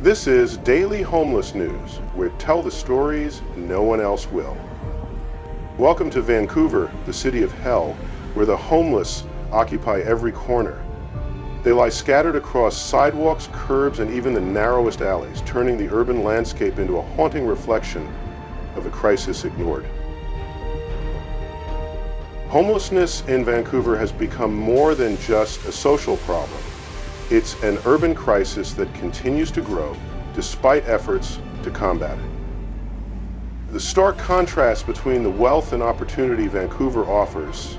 This is Daily Homeless News, where tell the stories no one else will. Welcome to Vancouver, the city of hell, where the homeless occupy every corner. They lie scattered across sidewalks, curbs, and even the narrowest alleys, turning the urban landscape into a haunting reflection of a crisis ignored. Homelessness in Vancouver has become more than just a social problem. It's an urban crisis that continues to grow despite efforts to combat it. The stark contrast between the wealth and opportunity Vancouver offers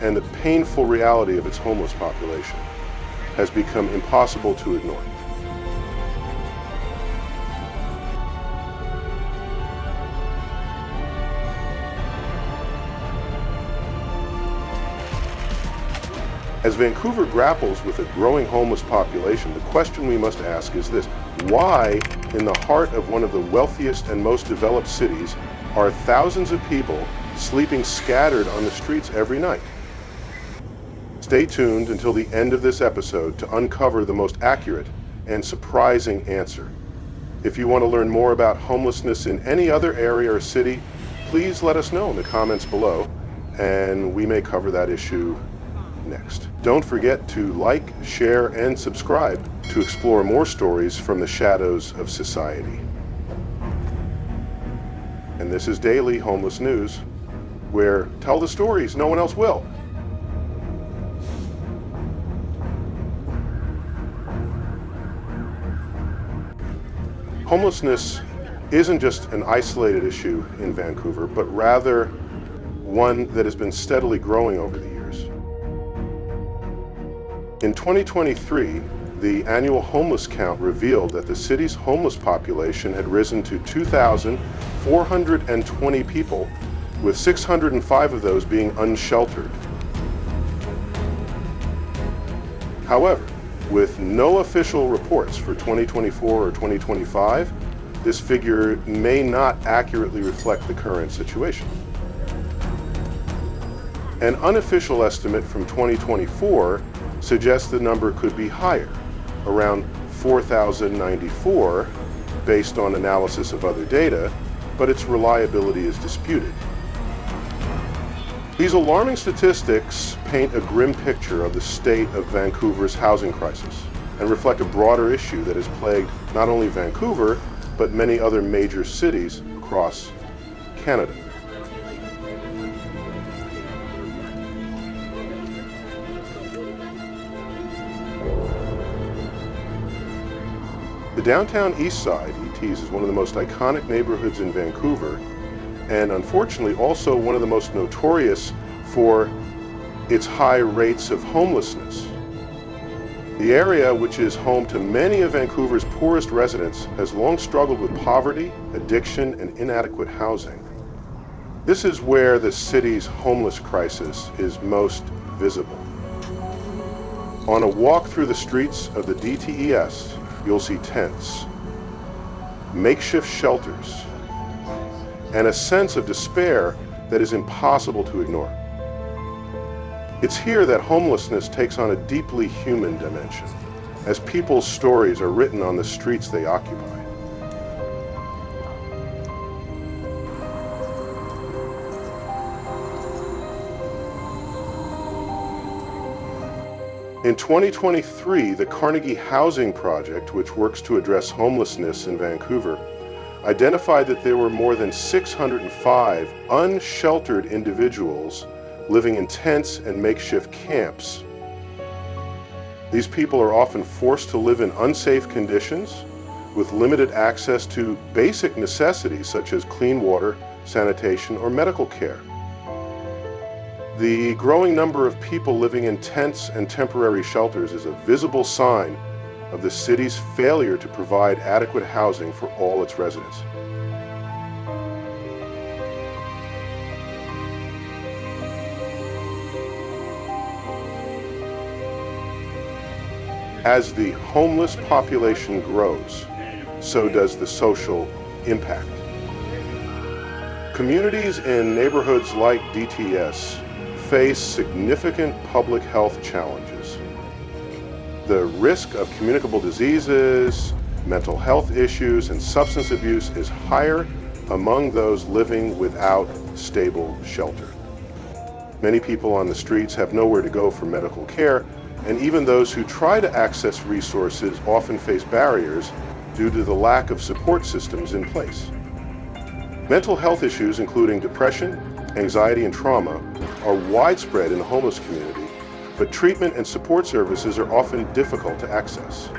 and the painful reality of its homeless population has become impossible to ignore. As Vancouver grapples with a growing homeless population, the question we must ask is this: why, in the heart of one of the wealthiest and most developed cities, are thousands of people sleeping scattered on the streets every night? Stay tuned until the end of this episode to uncover the most accurate and surprising answer. If you want to learn more about homelessness in any other area or city, please let us know in the comments below, and we may cover that issue next. Don't forget to like, share, and subscribe to explore more stories from the shadows of society. And this is Daily Homeless News, where tell the stories no one else will. Homelessness isn't just an isolated issue in Vancouver, but rather one that has been steadily growing over the years. In 2023, the annual homeless count revealed that the city's homeless population had risen to 2,420 people, with 605 of those being unsheltered. However, with no official reports for 2024 or 2025, this figure may not accurately reflect the current situation. An unofficial estimate from 2024 suggests the number could be higher, around 4,094, based on analysis of other data, but its reliability is disputed. These alarming statistics paint a grim picture of the state of Vancouver's housing crisis and reflect a broader issue that has plagued not only Vancouver, but many other major cities across Canada. The downtown east side, ETs, is one of the most iconic neighborhoods in Vancouver, and unfortunately also one of the most notorious for its high rates of homelessness. The area, which is home to many of Vancouver's poorest residents, has long struggled with poverty, addiction, and inadequate housing. This is where the city's homeless crisis is most visible. On a walk through the streets of the DTES, you'll see tents, makeshift shelters, and a sense of despair that is impossible to ignore. It's here that homelessness takes on a deeply human dimension, as people's stories are written on the streets they occupy. In 2023, the Carnegie Housing Project, which works to address homelessness in Vancouver, identified that there were more than 605 unsheltered individuals living in tents and makeshift camps. These people are often forced to live in unsafe conditions with limited access to basic necessities such as clean water, sanitation, or medical care. The growing number of people living in tents and temporary shelters is a visible sign of the city's failure to provide adequate housing for all its residents. As the homeless population grows, so does the social impact. Communities in neighborhoods like DTS face significant public health challenges. The risk of communicable diseases, mental health issues, and substance abuse is higher among those living without stable shelter. Many people on the streets have nowhere to go for medical care, and even those who try to access resources often face barriers due to the lack of support systems in place. Mental health issues, including depression, anxiety, and trauma, are widespread in the homeless community, but treatment and support services are often difficult to access.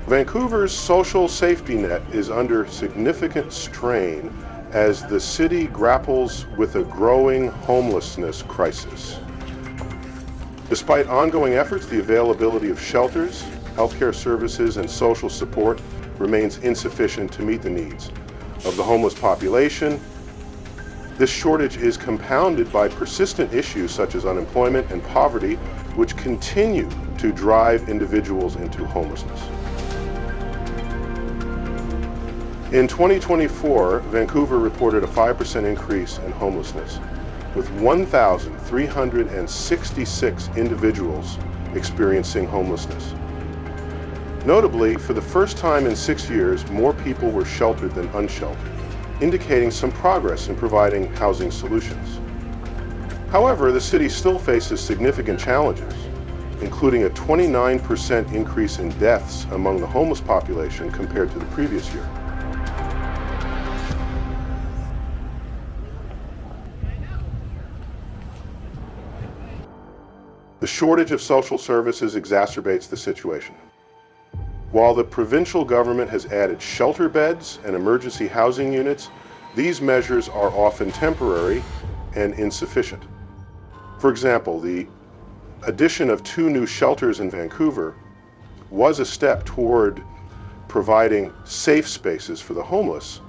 Vancouver's social safety net is under significant strain as the city grapples with a growing homelessness crisis. Despite ongoing efforts, the availability of shelters, healthcare services, and social support remains insufficient to meet the needs of the homeless population. This shortage is compounded by persistent issues such as unemployment and poverty, which continue to drive individuals into homelessness. In 2024, Vancouver reported a 5% increase in homelessness, with 1,366 individuals experiencing homelessness. Notably, for the first time in 6 years, more people were sheltered than unsheltered, indicating some progress in providing housing solutions. However, the city still faces significant challenges, including a 29% increase in deaths among the homeless population compared to the previous year. The shortage of social services exacerbates the situation. While the provincial government has added shelter beds and emergency housing units, these measures are often temporary and insufficient. For example, the addition of 2 new shelters in Vancouver was a step toward providing safe spaces for the homeless,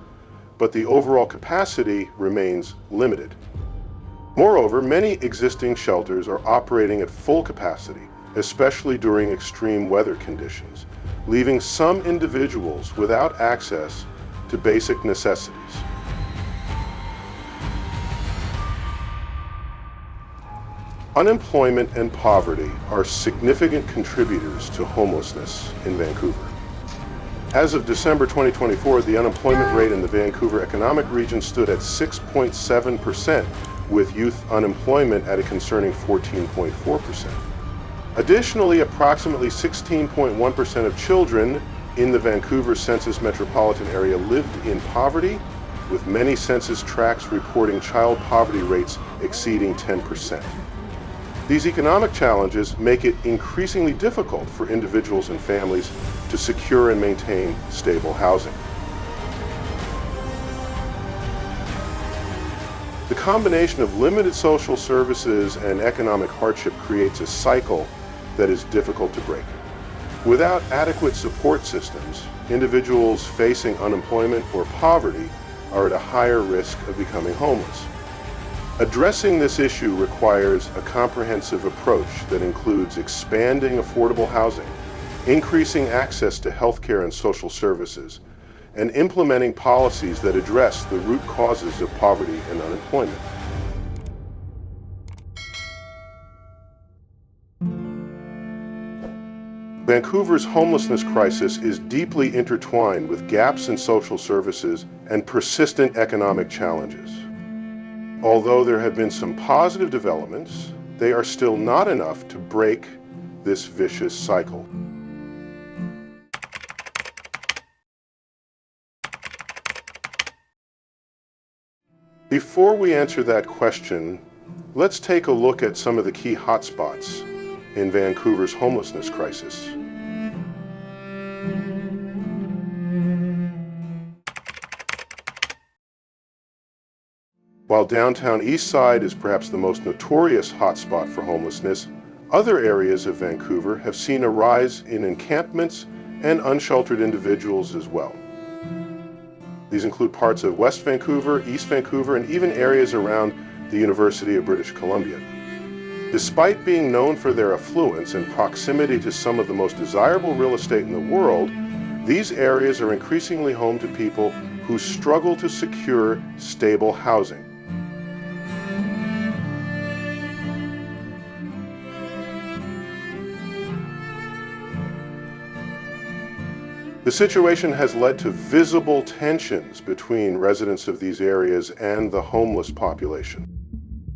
but the overall capacity remains limited. Moreover, many existing shelters are operating at full capacity, especially during extreme weather conditions, leaving some individuals without access to basic necessities. Unemployment and poverty are significant contributors to homelessness in Vancouver. As of December 2024, the unemployment rate in the Vancouver economic region stood at 6.7%, with youth unemployment at a concerning 14.4%. Additionally, approximately 16.1% of children in the Vancouver census metropolitan area lived in poverty, with many census tracts reporting child poverty rates exceeding 10%. These economic challenges make it increasingly difficult for individuals and families to secure and maintain stable housing. The combination of limited social services and economic hardship creates a cycle that is difficult to break. Without adequate support systems, individuals facing unemployment or poverty are at a higher risk of becoming homeless. Addressing this issue requires a comprehensive approach that includes expanding affordable housing, increasing access to healthcare and social services, and implementing policies that address the root causes of poverty and unemployment. Vancouver's homelessness crisis is deeply intertwined with gaps in social services and persistent economic challenges. Although there have been some positive developments, they are still not enough to break this vicious cycle. Before we answer that question, let's take a look at some of the key hotspots in Vancouver's homelessness crisis. While downtown Eastside is perhaps the most notorious hotspot for homelessness, other areas of Vancouver have seen a rise in encampments and unsheltered individuals as well. These include parts of West Vancouver, East Vancouver, and even areas around the University of British Columbia. Despite being known for their affluence and proximity to some of the most desirable real estate in the world, These areas are increasingly home to people who struggle to secure stable housing. The situation has led to visible tensions between residents of these areas and the homeless population.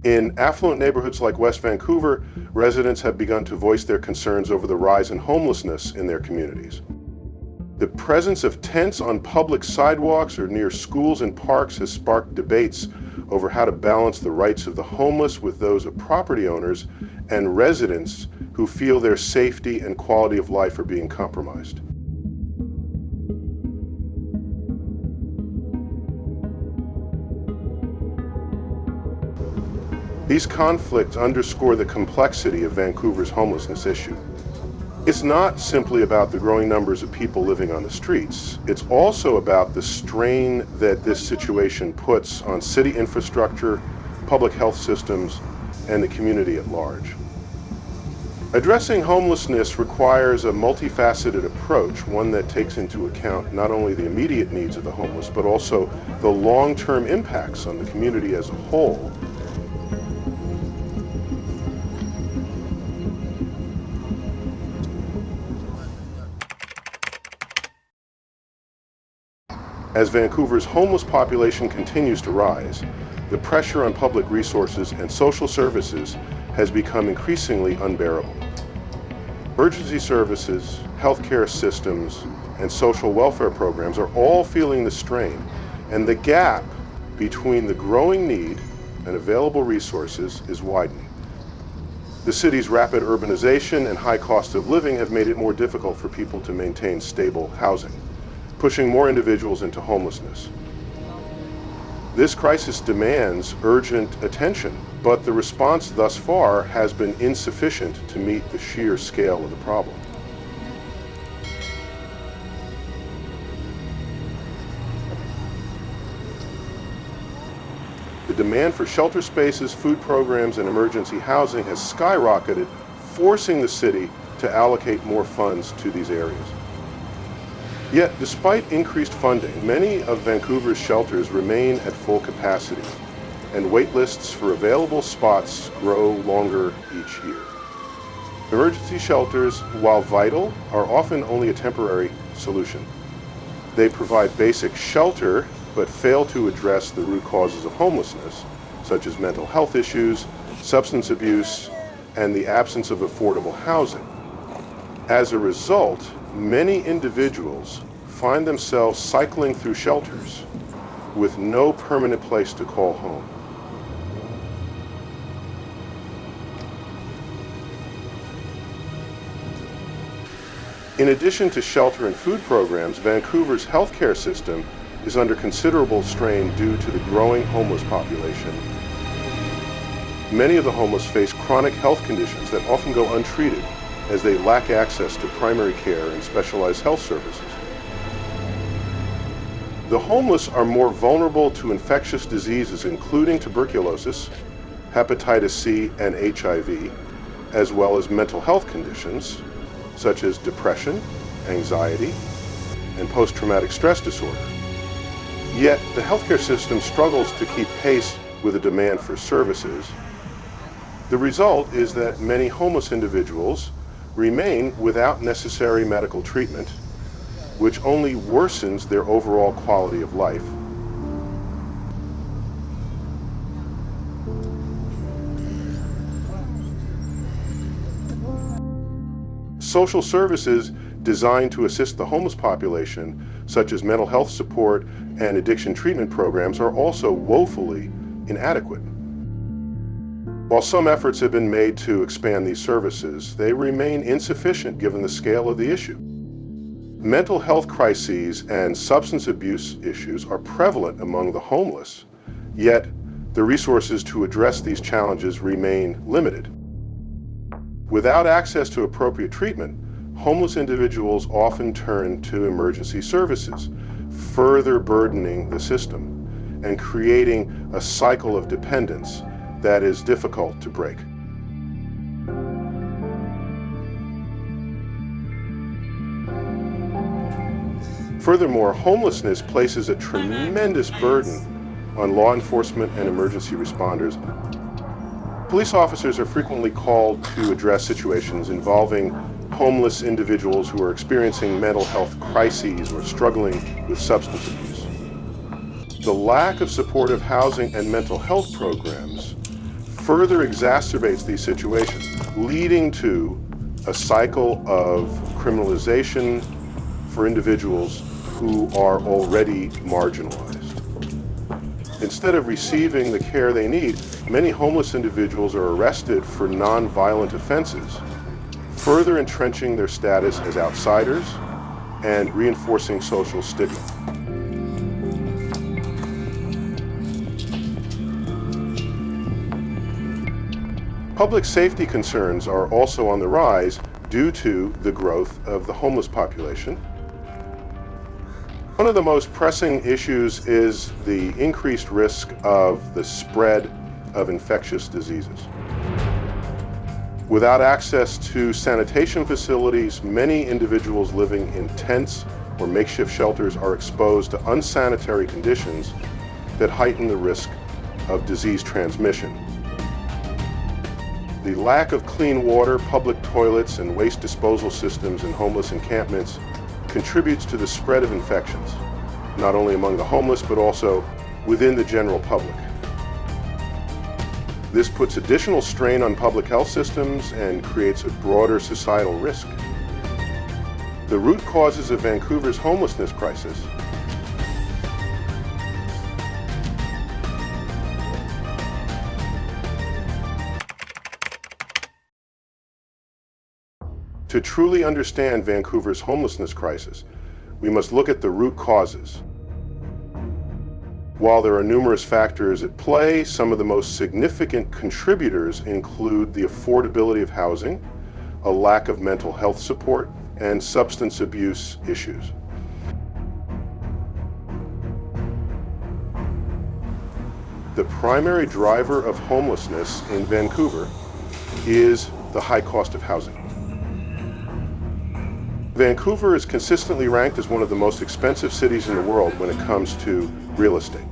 In affluent neighborhoods like West Vancouver, residents have begun to voice their concerns over the rise in homelessness in their communities. The presence of tents on public sidewalks or near schools and parks has sparked debates over how to balance the rights of the homeless with those of property owners and residents who feel their safety and quality of life are being compromised. These conflicts underscore the complexity of Vancouver's homelessness issue. It's not simply about the growing numbers of people living on the streets. It's also about the strain that this situation puts on city infrastructure, public health systems, and the community at large. Addressing homelessness requires a multifaceted approach, one that takes into account not only the immediate needs of the homeless, but also the long-term impacts on the community as a whole. As Vancouver's homeless population continues to rise, the pressure on public resources and social services has become increasingly unbearable. Emergency services, healthcare systems, and social welfare programs are all feeling the strain, and the gap between the growing need and available resources is widening. The city's rapid urbanization and high cost of living have made it more difficult for people to maintain stable housing, pushing more individuals into homelessness. This crisis demands urgent attention, but the response thus far has been insufficient to meet the sheer scale of the problem. The demand for shelter spaces, food programs, and emergency housing has skyrocketed, forcing the city to allocate more funds to these areas. Yet, despite increased funding, many of Vancouver's shelters remain at full capacity, and wait lists for available spots grow longer each year. Emergency shelters, while vital, are often only a temporary solution. They provide basic shelter, but fail to address the root causes of homelessness, such as mental health issues, substance abuse, and the absence of affordable housing. As a result, many individuals find themselves cycling through shelters with no permanent place to call home. In addition to shelter and food programs, Vancouver's healthcare system is under considerable strain due to the growing homeless population. Many of the homeless face chronic health conditions that often go untreated, as they lack access to primary care and specialized health services. The homeless are more vulnerable to infectious diseases including tuberculosis, hepatitis C, and HIV, as well as mental health conditions such as depression, anxiety, and post-traumatic stress disorder. Yet, the healthcare system struggles to keep pace with the demand for services. The result is that many homeless individuals remain without necessary medical treatment, which only worsens their overall quality of life. Social services designed to assist the homeless population, such as mental health support and addiction treatment programs, are also woefully inadequate. While some efforts have been made to expand these services, they remain insufficient given the scale of the issue. Mental health crises and substance abuse issues are prevalent among the homeless, yet the resources to address these challenges remain limited. Without access to appropriate treatment, homeless individuals often turn to emergency services, further burdening the system and creating a cycle of dependence that is difficult to break. Furthermore, homelessness places a tremendous burden on law enforcement and emergency responders. Police officers are frequently called to address situations involving homeless individuals who are experiencing mental health crises or struggling with substance abuse. The lack of supportive housing and mental health programs further exacerbates these situations, leading to a cycle of criminalization for individuals who are already marginalized. Instead of receiving the care they need, many homeless individuals are arrested for non-violent offenses, further entrenching their status as outsiders and reinforcing social stigma. Public safety concerns are also on the rise due to the growth of the homeless population. One of the most pressing issues is the increased risk of the spread of infectious diseases. Without access to sanitation facilities, many individuals living in tents or makeshift shelters are exposed to unsanitary conditions that heighten the risk of disease transmission. The lack of clean water, public toilets, and waste disposal systems in homeless encampments contributes to the spread of infections, not only among the homeless, but also within the general public. This puts additional strain on public health systems and creates a broader societal risk. The root causes of Vancouver's homelessness crisis To truly understand Vancouver's homelessness crisis, we must look at the root causes. While there are numerous factors at play, some of the most significant contributors include the affordability of housing, a lack of mental health support, and substance abuse issues. The primary driver of homelessness in Vancouver is the high cost of housing. Vancouver is consistently ranked as one of the most expensive cities in the world when it comes to real estate.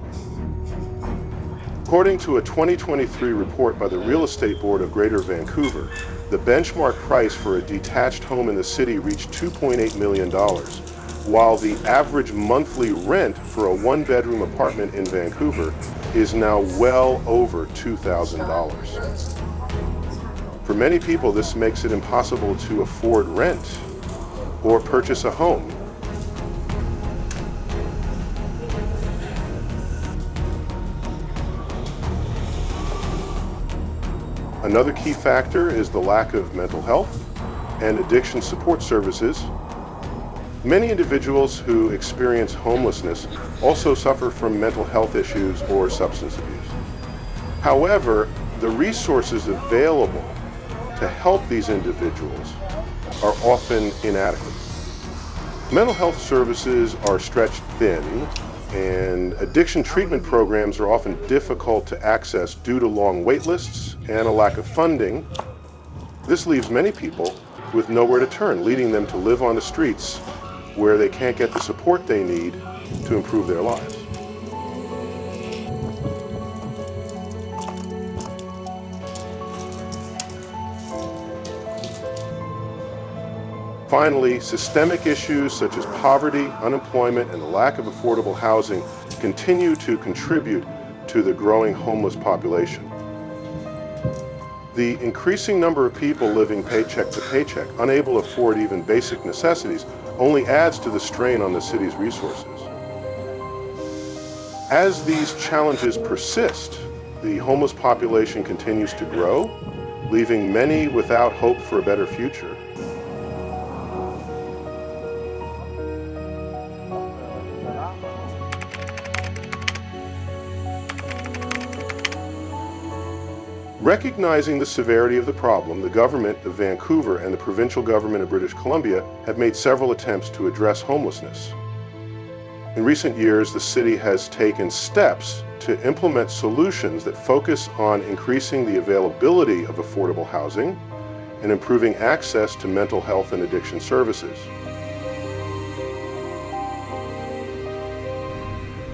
According to a 2023 report by the Real Estate Board of Greater Vancouver, the benchmark price for a detached home in the city reached $2.8 million, while the average monthly rent for a one-bedroom apartment in Vancouver is now well over $2,000. For many people, this makes it impossible to afford rent or purchase a home. Another key factor is the lack of mental health and addiction support services. Many individuals who experience homelessness also suffer from mental health issues or substance abuse. However, the resources available to help these individuals are often inadequate. Mental health services are stretched thin, and addiction treatment programs are often difficult to access due to long wait lists and a lack of funding. This leaves many people with nowhere to turn, leading them to live on the streets where they can't get the support they need to improve their lives. Finally, systemic issues such as poverty, unemployment, and the lack of affordable housing continue to contribute to the growing homeless population. The increasing number of people living paycheck to paycheck, unable to afford even basic necessities, only adds to the strain on the city's resources. As these challenges persist, the homeless population continues to grow, leaving many without hope for a better future. Recognizing the severity of the problem, the government of Vancouver and the provincial government of British Columbia have made several attempts to address homelessness. In recent years, the city has taken steps to implement solutions that focus on increasing the availability of affordable housing and improving access to mental health and addiction services.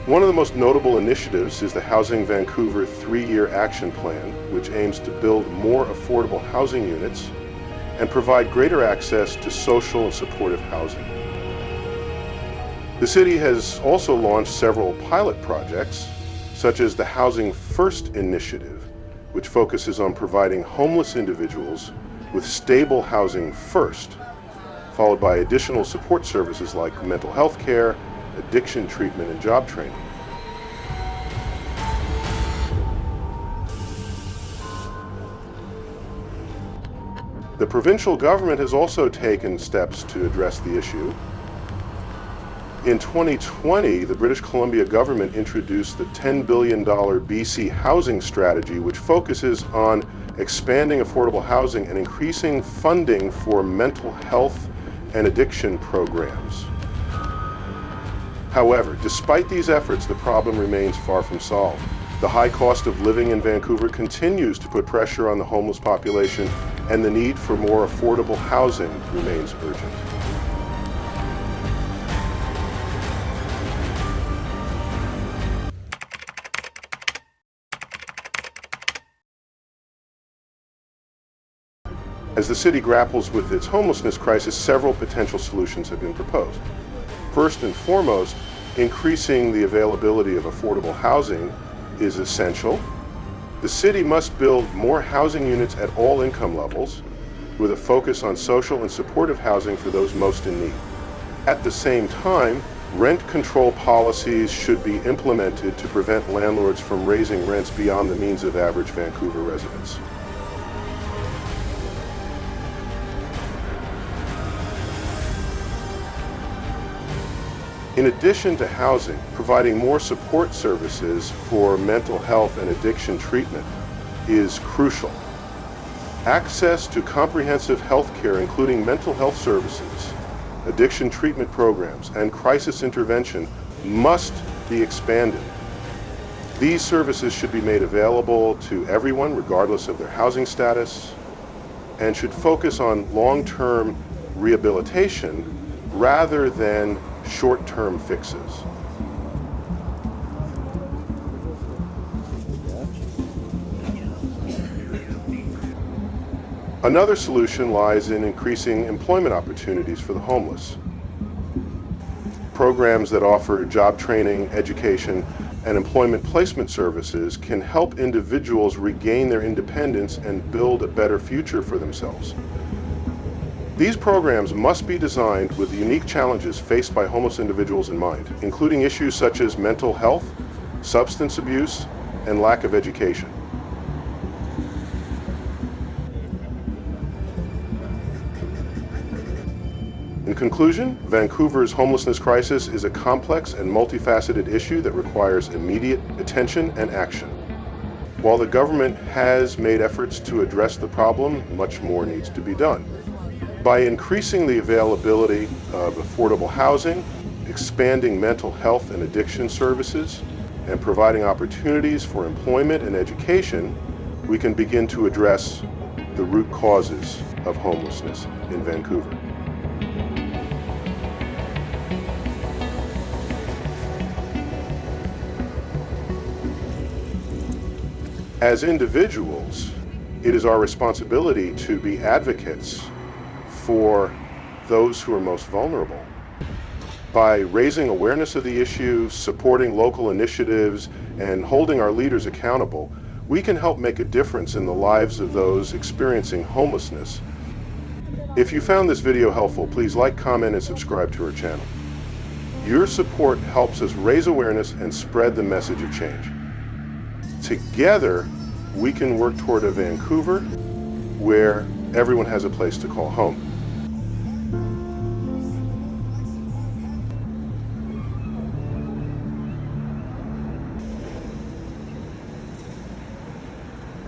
One of the most notable initiatives is the Housing Vancouver 3-year action plan, which aims to build more affordable housing units and provide greater access to social and supportive housing. The city has also launched several pilot projects, such as the Housing First initiative, which focuses on providing homeless individuals with stable housing first, followed by additional support services like mental health care, addiction treatment, and job training. The provincial government has also taken steps to address the issue. In 2020, the British Columbia government introduced the $10 billion BC housing strategy, which focuses on expanding affordable housing and increasing funding for mental health and addiction programs. However, despite these efforts, the problem remains far from solved. The high cost of living in Vancouver continues to put pressure on the homeless population, and the need for more affordable housing remains urgent. As the city grapples with its homelessness crisis, several potential solutions have been proposed. First and foremost, increasing the availability of affordable housing is essential. The city must build more housing units at all income levels, with a focus on social and supportive housing for those most in need. At the same time, rent control policies should be implemented to prevent landlords from raising rents beyond the means of average Vancouver residents. In addition to housing, providing more support services for mental health and addiction treatment is crucial. Access to comprehensive health care, including mental health services, addiction treatment programs, and crisis intervention, must be expanded. These services should be made available to everyone, regardless of their housing status, and should focus on long-term rehabilitation rather than short-term fixes. Another solution lies in increasing employment opportunities for the homeless. Programs that offer job training, education, and employment placement services can help individuals regain their independence and build a better future for themselves. These programs must be designed with the unique challenges faced by homeless individuals in mind, including issues such as mental health, substance abuse, and lack of education. In conclusion, Vancouver's homelessness crisis is a complex and multifaceted issue that requires immediate attention and action. While the government has made efforts to address the problem, much more needs to be done. By increasing the availability of affordable housing, expanding mental health and addiction services, and providing opportunities for employment and education, we can begin to address the root causes of homelessness in Vancouver. As individuals, it is our responsibility to be advocates for those who are most vulnerable. By raising awareness of the issue, supporting local initiatives, and holding our leaders accountable, we can help make a difference in the lives of those experiencing homelessness. If you found this video helpful, please like, comment, and subscribe to our channel. Your support helps us raise awareness and spread the message of change. Together, we can work toward a Vancouver where everyone has a place to call home.